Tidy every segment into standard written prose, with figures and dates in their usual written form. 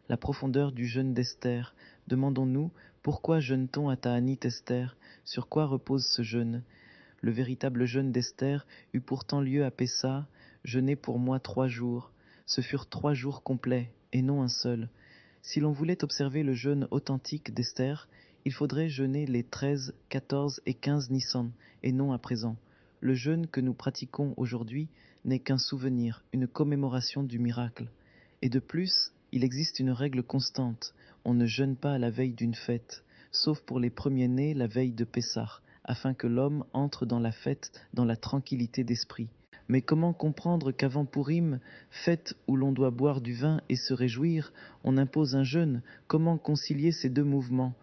la profondeur du jeûne d'Esther. Demandons-nous, pourquoi jeûne-t-on à Ta'anit Esther? Sur quoi repose ce jeûne? Le véritable jeûne d'Esther eut pourtant lieu à Pessa, jeûnez pour moi 3 jours. Ce furent 3 jours complets, et non un seul. Si l'on voulait observer le jeûne authentique d'Esther, il faudrait jeûner les 13, 14 et 15 Nissan, et non à présent. Le jeûne que nous pratiquons aujourd'hui n'est qu'un souvenir, une commémoration du miracle. Et de plus, il existe une règle constante, on ne jeûne pas à la veille d'une fête, sauf pour les premiers-nés la veille de Pessah, afin que l'homme entre dans la fête dans la tranquillité d'esprit. Mais comment comprendre qu'avant Pourim, fête où l'on doit boire du vin et se réjouir, on impose un jeûne? Comment concilier ces deux mouvements?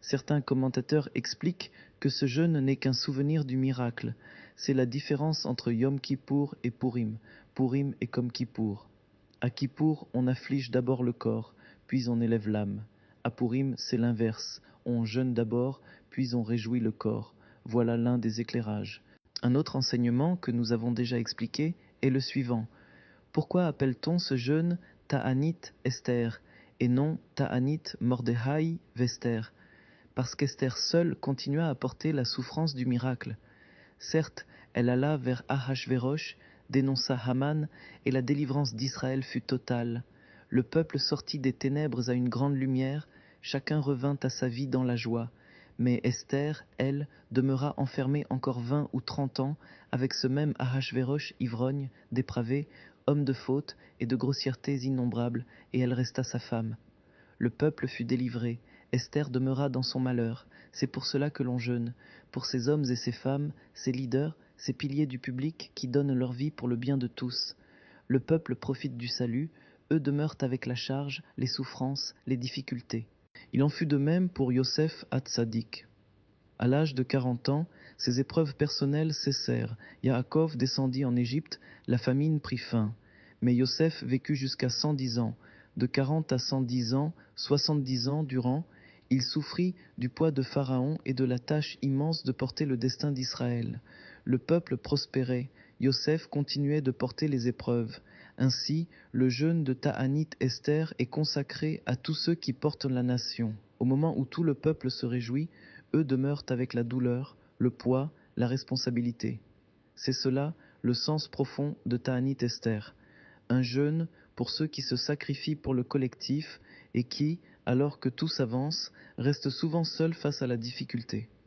Certains commentateurs expliquent que ce jeûne n'est qu'un souvenir du miracle. C'est la différence entre Yom Kippour et Pourim. Pourim est comme Kippour. À Kippour, on afflige d'abord le corps, puis on élève l'âme. À Pourim, c'est l'inverse. On jeûne d'abord, puis on réjouit le corps. Voilà l'un des éclairages. Un autre enseignement que nous avons déjà expliqué est le suivant. Pourquoi appelle-t-on ce jeûne Ta'anit Esther et non Ta'anit Mordechai Vester? Parce qu'Esther seule continua à porter la souffrance du miracle. Certes, elle alla vers Ahashvérosh, dénonça Haman, et la délivrance d'Israël fut totale. Le peuple sortit des ténèbres à une grande lumière, chacun revint à sa vie dans la joie. Mais Esther, elle, demeura enfermée encore 20 ou 30 ans avec ce même Ahashvérosh ivrogne, dépravé, homme de fautes et de grossièretés innombrables, et elle resta sa femme. Le peuple fut délivré, Esther demeura dans son malheur. C'est pour cela que l'on jeûne, pour ces hommes et ces femmes, ces leaders, ces piliers du public qui donnent leur vie pour le bien de tous. Le peuple profite du salut, eux demeurent avec la charge, les souffrances, les difficultés. Il en fut de même pour Yosef Hatzadik. À l'âge de 40 ans, ses épreuves personnelles cessèrent. Yaakov descendit en Égypte, la famine prit fin. Mais Yosef vécut jusqu'à 110 ans. De 40 à 110 ans, 70 ans durant, il souffrit du poids de Pharaon et de la tâche immense de porter le destin d'Israël. Le peuple prospérait, Yosef continuait de porter les épreuves. Ainsi, le jeûne de Ta'anit Esther est consacré à tous ceux qui portent la nation. Au moment où tout le peuple se réjouit, eux demeurent avec la douleur, le poids, la responsabilité. C'est cela le sens profond de Ta'anit Esther. Un jeûne pour ceux qui se sacrifient pour le collectif et qui, alors que tout s'avance, restent souvent seuls face à la difficulté.